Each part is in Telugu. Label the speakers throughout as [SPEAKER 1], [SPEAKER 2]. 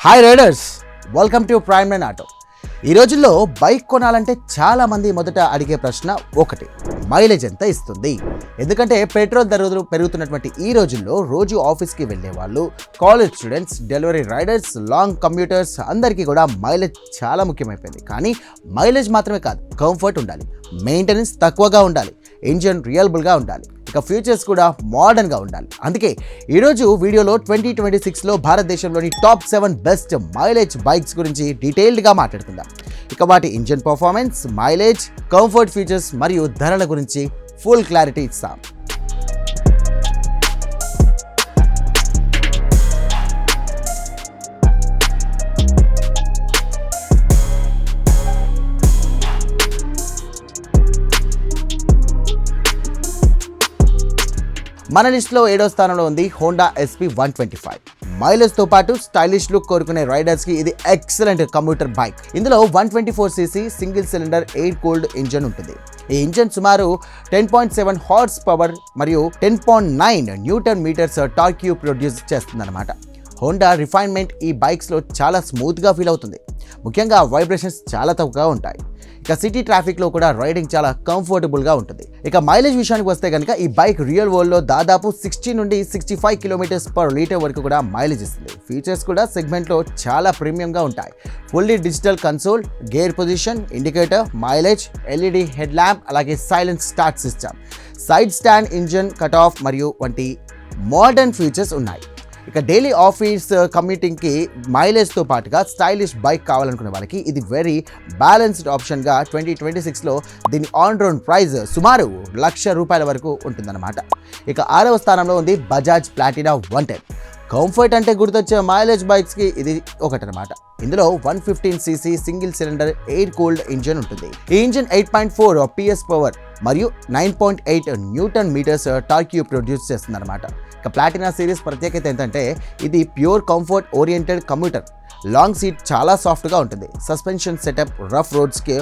[SPEAKER 1] Hi riders, welcome to prime line auto. ఈ రోజుల్లో బైక్ కొనాలంటే చాలామంది మొదట అడిగే ప్రశ్న ఒకటి, మైలేజ్ ఎంత ఇస్తుంది? ఎందుకంటే పెట్రోల్ ధరలు పెరుగుతున్నటువంటి ఈ రోజుల్లో రోజు ఆఫీస్కి వెళ్ళే వాళ్ళు, college students, delivery riders, long commuters అందరికీ కూడా మైలేజ్ చాలా ముఖ్యమైపోయింది. కానీ మైలేజ్ మాత్రమే కాదు, కంఫర్ట్ ఉండాలి, మెయింటెనెన్స్ తక్కువగా ఉండాలి, ఇంజిన్ రియలబుల్గా ఉండాలి, ఇక ఫీచర్స్ కూడా మోడర్న్గా ఉండాలి. అందుకే ఈరోజు వీడియోలో 2026లో భారతదేశంలోని టాప్ 7 బెస్ట్ మైలేజ్ బైక్స్ గురించి డీటెయిల్డ్గా మాట్లాడుకుందాం. ఇక వాటి engine performance, mileage, comfort features మరియు ధరల గురించి ఫుల్ క్లారిటీ ఇస్తాం. మన లిస్ట్లో 7వ స్థానంలో ఉంది హోండా ఎస్పీ 125. మైలేజ్తో పాటు స్టైలిష్ లుక్ కోరుకునే రైడర్స్కి ఇది ఎక్సలెంట్ కమ్యూటర్ బైక్. ఇందులో 124cc single cylinder air cooled engine ఉంటుంది. ఈ ఇంజన్ సుమారు 10.7 హార్స్ పవర్ మరియు 10.9 న్యూటన్ మీటర్స్ టార్క్ ప్రొడ్యూస్ చేస్తుందన్నమాట. హోండా రిఫైన్మెంట్ ఈ బైక్స్లో చాలా స్మూత్గా ఫీల్ అవుతుంది. ముఖ్యంగా వైబ్రేషన్స్ చాలా తక్కువగా ఉంటాయి. ఇక సిటీ ట్రాఫిక్లో కూడా రైడింగ్ చాలా కంఫర్టబుల్గా ఉంటుంది. ఇక మైలేజ్ విషయానికి వస్తే కనుక ఈ బైక్ రియల్ వరల్డ్లో దాదాపు 60 నుండి 65 కిలోమీటర్స్ పర్ లీటర్ వరకు కూడా మైలేజ్ ఇస్తుంది. ఫీచర్స్ కూడా సెగ్మెంట్లో చాలా ప్రీమియంగా ఉంటాయి. Fully digital console, gear position, indicator, mileage, LED head lamp, అలాగే silent start system, side stand, engine cut off మరియు వంటి మోడర్న్ ఫీచర్స్ ఉన్నాయి. ఇక డైలీ ఆఫీస్ కమ్యూటింగ్కి మైలేజ్తో పాటుగా స్టైలిష్ బైక్ కావాలనుకునే వాళ్ళకి ఇది వెరీ బ్యాలెన్స్డ్ ఆప్షన్గా 2026లో దీని ఆన్ రోడ్ ప్రైస్ సుమారు ₹1,00,000 వరకు ఉంటుందన్నమాట. ఇక 6వ స్థానంలో ఉంది బజాజ్ ప్లాటినా 110. కంఫర్ట్ అంటే గుర్తొచ్చే మైలేజ్ బైక్స్కి ఇది ఒకటనమాట. ఇందులో 115cc single cylinder air cooled engine ఉంటుంది. ఈ ఇంజన్ 8.4 PS పవర్ మరియు 9.8 న్యూటన్ మీటర్స్ టార్క్ ప్రొడ్యూస్ చేస్తుందన్నమాట. ఇక ప్లాటినా సిరీస్ ప్రత్యేకత ఏంటంటే ఇది pure comfort oriented commuter. Long seat చాలా సాఫ్ట్గా ఉంటుంది. సస్పెన్షన్ సెటప్ రఫ్ రోడ్స్కి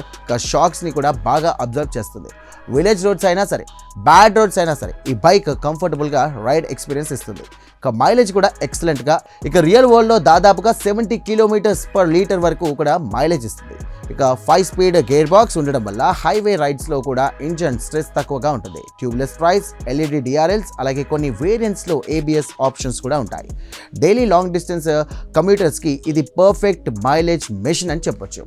[SPEAKER 1] షాక్స్ని కూడా బాగా అబ్జర్వ్ చేస్తుంది. విలేజ్ రోడ్స్ అయినా సరే, బ్యాడ్ రోడ్స్ అయినా సరే ఈ బైక్ కంఫర్టబుల్గా రైడ్ ఎక్స్పీరియన్స్ ఇస్తుంది. ఇక మైలేజ్ కూడా ఎక్సలెంట్గా, ఇక రియల్ వరల్డ్లో దాదాపుగా 70 కిలోమీటర్స్ పర్ లీటర్ వరకు కూడా మైలేజ్ ఇస్తుంది. ఇక 5 స్పీడ్ గేర్ బాక్స్ ఉండడం వల్ల హైవే రైడ్స్లో కూడా ఇంజన్ స్ట్రెస్ తక్కువగా ఉంటుంది. ట్యూబ్లెస్ ప్రైస్, ఎల్ఈడి డిఆర్ఎల్స్, అలాగే కొన్ని వేరియంట్స్లో ABS ఆప్షన్స్ కూడా ఉంటాయి. డైలీ లాంగ్ డిస్టెన్స్ కమ్యూటర్స్కి ఇది పర్ఫెక్ట్ మైలేజ్ మెషిన్ అని చెప్పొచ్చు.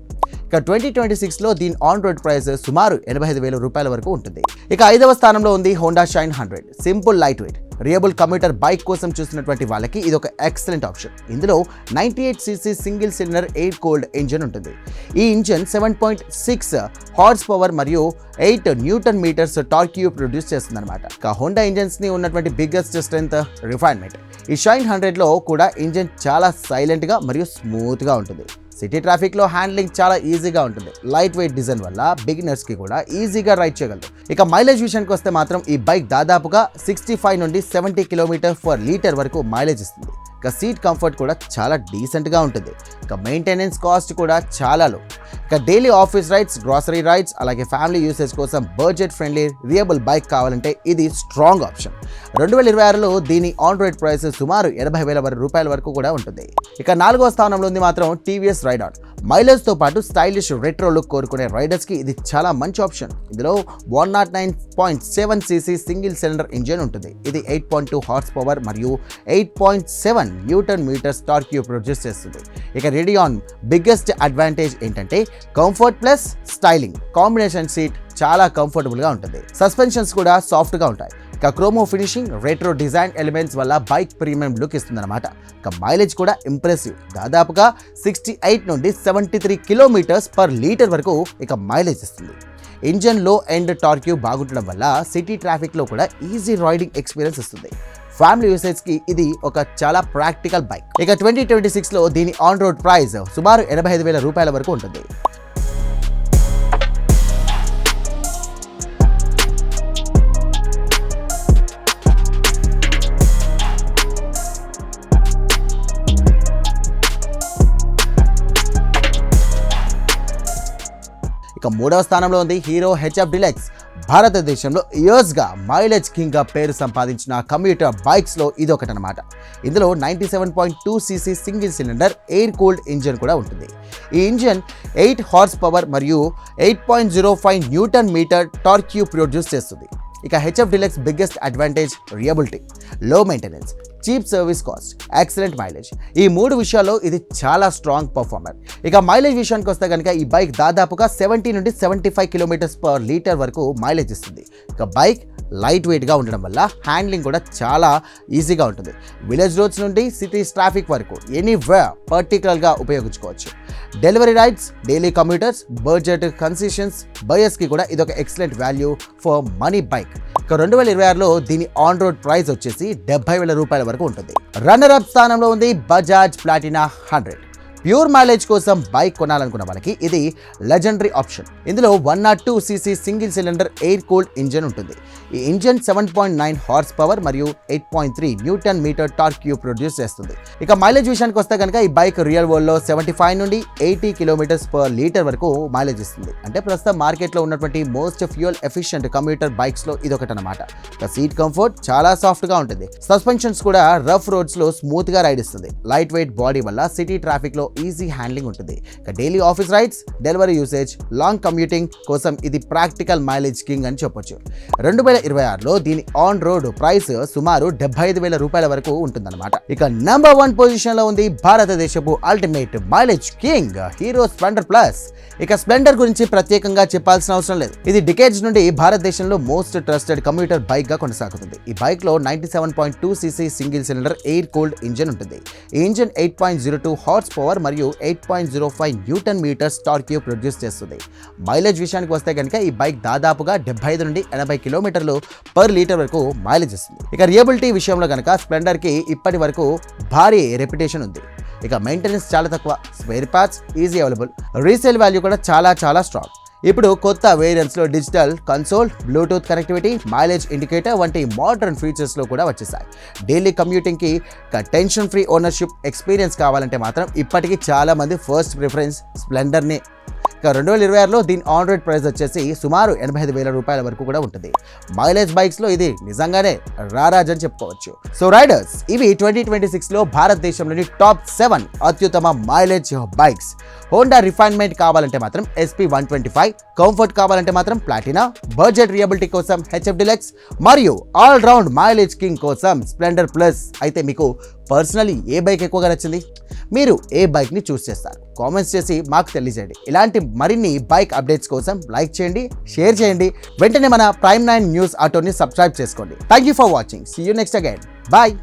[SPEAKER 1] ఇక 2026లో దీని ఆన్ రోడ్ ప్రైస్ సుమారు ₹85,000 వరకు ఉంటుంది. ఇక 5వ స్థానంలో ఉంది Honda Shine 100. Simple, light weight, reliable commuter bike కోసం చూస్తున్నటువంటి వాళ్ళకి ఇది ఒక ఎక్సలెంట్ ఆప్షన్. ఇందులో 98cc single cylinder air cooled engine ఉంటుంది. ఈ ఇంజన్ 7.6 హార్స్ పవర్ మరియు 8 న్యూటన్ మీటర్స్ టార్క్ ప్రొడ్యూస్ చేస్తుందన్నమాట. ఇక హోండా ఇంజన్స్ని ఉన్నటువంటి బిగ్గెస్ట్ స్ట్రెంత్ రిఫైన్మెంట్. ఈ షైన్ 100లో కూడా ఇంజన్ చాలా సైలెంట్గా మరియు స్మూత్గా ఉంటుంది. సిటీ ట్రాఫిక్లో హ్యాండ్లింగ్ చాలా ఈజీగా ఉంటుంది. లైట్ వెయిట్ డిజైన్ వల్ల బిగినర్స్కి కూడా ఈజీగా రైడ్ చేయగలరు. ఇక మైలేజ్ విషయానికి వస్తే మాత్రం ఈ బైక్ దాదాపుగా 65 నుండి 70 కిలోమీటర్ పర్ లీటర్ వరకు మైలేజ్ ఇస్తుంది. ఇక సీట్ కంఫర్ట్ కూడా చాలా డీసెంట్గా ఉంటుంది. ఇక మెయింటెనెన్స్ కాస్ట్ కూడా చాలా లో. ఇక daily office rides, grocery rides, అలాగే ఫ్యామిలీ యూసేజ్ కోసం బడ్జెట్ ఫ్రెండ్లీ రియబుల్ బైక్ కావాలంటే ఇది స్ట్రాంగ్ ఆప్షన్. 2026లో దీని ఆన్ రోడ్ ప్రైస్ సుమారు ₹80,000 వరకు కూడా ఉంటుంది. ఇక 4వ స్థానంలో ఉంది మాత్రం టీవీఎస్ రైడాన్. మైలేజ్తో పాటు స్టైలిష్ రెట్రో లుక్ కోరుకునే రైడర్స్కి ఇది చాలా మంచి ఆప్షన్. ఇందులో 109.7cc సింగిల్ సిలిండర్ ఇంజన్ ఉంటుంది. ఇది 8.2 హార్స్ పవర్ మరియు 8.7 న్యూటన్ మీటర్స్ టార్క్ ప్రొడ్యూస్ చేస్తుంది. ఇక రేడియాన్ బిగ్గెస్ట్ అడ్వాంటేజ్ ఏంటంటే comfort plus styling combination. Seat చాలా కంఫర్టబుల్గా ఉంటుంది. సస్పెన్షన్స్ కూడా సాఫ్ట్గా ఉంటాయి. ఇక క్రోమో ఫినిషింగ్, రెట్రో డిజైన్ ఎలిమెంట్స్ వల్ల బైక్ ప్రీమియం లుక్ ఇస్తుందన్నమాట. ఇక మైలేజ్ కూడా ఇంప్రెసివ్. దాదాపుగా 68 నుండి 73 కిలోమీటర్స్ పర్ లీటర్ వరకు ఇక మైలేజ్ ఇస్తుంది. ఇంజన్ లో ఎండ్ టార్క్ బాగుండడం వల్ల సిటీ ట్రాఫిక్లో కూడా ఈజీ రైడింగ్ ఎక్స్పీరియన్స్ ఇస్తుంది. ఫ్యామిలీ యూసేజ్కి ఇది ఒక చాలా ప్రాక్టికల్ బైక్. ఇక 2026లో దీని ఆన్ రోడ్ ప్రైస్ సుమారు ₹85,000 వరకు ఉంటుంది. ఇక 3వ స్థానంలో ఉంది హీరో HF డిలక్స్. భారతదేశంలో ఇయర్స్గా మైలేజ్ కింగ్గా పేరు సంపాదించిన కమ్యూటర్ బైక్స్లో ఇదొకటనమాట. ఇందులో 97.2 cc single cylinder air cooled engine కూడా ఉంటుంది. ఈ ఇంజన్ 8 హార్స్ పవర్ మరియు 8.05 న్యూటన్ మీటర్ టార్క్ ప్రొడ్యూస్ చేస్తుంది. ఇక హెచ్ఎఫ్ డిలక్స్ బిగ్గెస్ట్ అడ్వాంటేజ్ రియబిలిటీ, లో maintenance, cheap service cost, excellent mileage. ఈ 3 విషయాల్లో ఇది చాలా స్ట్రాంగ్ పర్ఫార్మర్. ఇక మైలేజ్ విషయానికి వస్తే కనుక ఈ బైక్ దాదాపుగా 70 నుండి 75 km/లీటర్ వరకు మైలేజ్ ఇస్తుంది. ఇక బైక్ లైట్ వెయిట్గా ఉండడం వల్ల హ్యాండ్లింగ్ కూడా చాలా ఈజీగా ఉంటుంది. విలేజ్ రోడ్స్ నుండి సిటీస్ ట్రాఫిక్ వరకు ఎనీవేర్ పర్టికులర్గా ఉపయోగించుకోవచ్చు. Delivery rides, daily commuters, budget concessions బయర్స్కి కూడా ఇదొక excellent value for money bike. ఇక 2026లో దీని ఆన్ రోడ్ ప్రైస్ వచ్చేసి 70,000 రూపాయల వరకు ఉంటుంది. రన్నర్ అప్ స్థానంలో ఉంది బజాజ్ ప్లాటినా 100. ప్యూర్ మైలేజ్ కోసం బైక్ కొనాలనుకున్న వాళ్ళకి ఇది లెజెండరీ ఆప్షన్. ఇందులో 102 cc single cylinder air cooled engine ఉంటుంది. ఈ ఇంజన్ 7.9 హార్స్ పవర్ మరియు 8.3 న్యూటన్ మీటర్ టార్క్ ప్రొడ్యూస్ చేస్తుంది. ఇక మైలేజ్ విషయానికి వస్తే కనుక ఈ బైక్ రియల్ వరల్డ్లో 75 నుండి 80 km/లీటర్ వరకు మైలేజ్ ఇస్తుంది. అంటే ప్రస్తుతం మార్కెట్లో ఉన్నటువంటి మోస్ట్ ఫ్యూయల్ ఎఫిషియెంట్ కమ్యూటర్ బైక్స్లో ఇదొకటనమాట. ఇక సీట్ కంఫర్ట్ చాలా సాఫ్ట్గా ఉంటుంది. సస్పెన్షన్స్ కూడా రఫ్ రోడ్స్లో స్మూత్గా రైడ్ ఇస్తుంది. లైట్ వెయిట్ బాడీ వల్ల సిటీ ట్రాఫిక్లో ఈజీ హ్యాండ్లింగ్ ఉంటుంది. ఇక daily office rides, delivery usage, long commuting కోసం ఇది ప్రాక్టికల్ మైలేజ్ కింగ్ అని చెప్పొచ్చు. 2026లో దీని ఆన్ రోడ్ ప్రైస్ సుమారు 75,000 రూపాయల వరకు ఉంటుందన్నమాట. ఇక నెంబర్ 1 పొజిషన్లో ఉంది భారతదేశపు ultimate mileage king hero Splendor plus. ఇక స్ప్లెండర్ గురించి ప్రత్యేకంగా చెప్పాల్సిన అవసరం లేదు. ఇది డికేడ్స్ నుండి భారతదేశంలో మోస్ట్ ట్రస్టెడ్ కమ్యూటర్ బైక్ గా కొనసాగుతుంది. ఈ బైక్ లో 97.2 cc single cylinder air cooled engine ఉంటుంది. ఈ ఇంజన్ 8.02 హార్స్ పవర్ మరియు 8.05 న్యూటన్ మీటర్స్ టార్క్ ప్రొడ్యూస్ చేస్తుంది. మైలేజ్ విషయానికి వస్తే కనుక ఈ బైక్ దాదాపుగా 75 నుండి 80 km/లీటర్ వరకు మైలేజ్ ఇస్తుంది. ఇక రియబిలిటీ విషయంలో కనుక స్ప్లెండర్ కి ఇప్పటి వరకు భారీ రెప్యుటేషన్ ఉంది. ఇక మెయింటెనెన్స్ చాలా తక్కువ, spare parts easy available, resale value కూడా చాలా స్ట్రాంగ్. ఇప్పుడు కొత్త వేరియంట్స్లో digital console, Bluetooth connectivity, mileage indicator వంటి మోడర్న్ ఫీచర్స్లో కూడా వచ్చేసాయి. డైలీ కమ్యూటింగ్కి టెన్షన్ ఫ్రీ ఓనర్షిప్ ఎక్స్పీరియన్స్ కావాలంటే మాత్రం ఇప్పటికీ చాలామంది ఫస్ట్ ప్రిఫరెన్స్ స్ప్లెండర్ని. ఇక 2026లో దీని ఆన్ రోడ్ ప్రైస్ వచ్చేసి సుమారు 85,000 రూపాయల వరకు కూడా ఉంటుంది. మైలేజ్ బైక్స్లో ఇది నిజంగానే రారాజ్ అని చెప్పుకోవచ్చు. సో రైడర్స్, ఇవి 2026లో భారతదేశంలోని టాప్ 7 అత్యుత్తమ మైలేజ్ బైక్స్. హోండా రిఫైన్మెంట్ కావాలంటే మాత్రం SP125, కంఫర్ట్ కావాలంటే మాత్రం ప్లాటినా, బడ్జెట్ రియబిలిటీ కోసం హెచ్ఎఫ్ డిలక్స్ మరియు ఆల్ రౌండ్ మైలేజ్ కింగ్ కోసం స్ప్లెండర్ ప్లస్. అయితే మీకు పర్సనలీ ఏ బైక్ ఎక్కువగా నచ్చింది? మీరు ఏ బైక్ని చూస్ చేస్తారు? కామెంట్స్ చేసి మాకు తెలియజేయండి. ఇలాంటి మరిన్ని బైక్ అప్డేట్స్ కోసం లైక్ చేయండి, షేర్ చేయండి. వెంటనే మన Prime9 న్యూస్ ఆటోని సబ్స్క్రైబ్ చేసుకోండి. Thank you for watching. See you next again. Bye.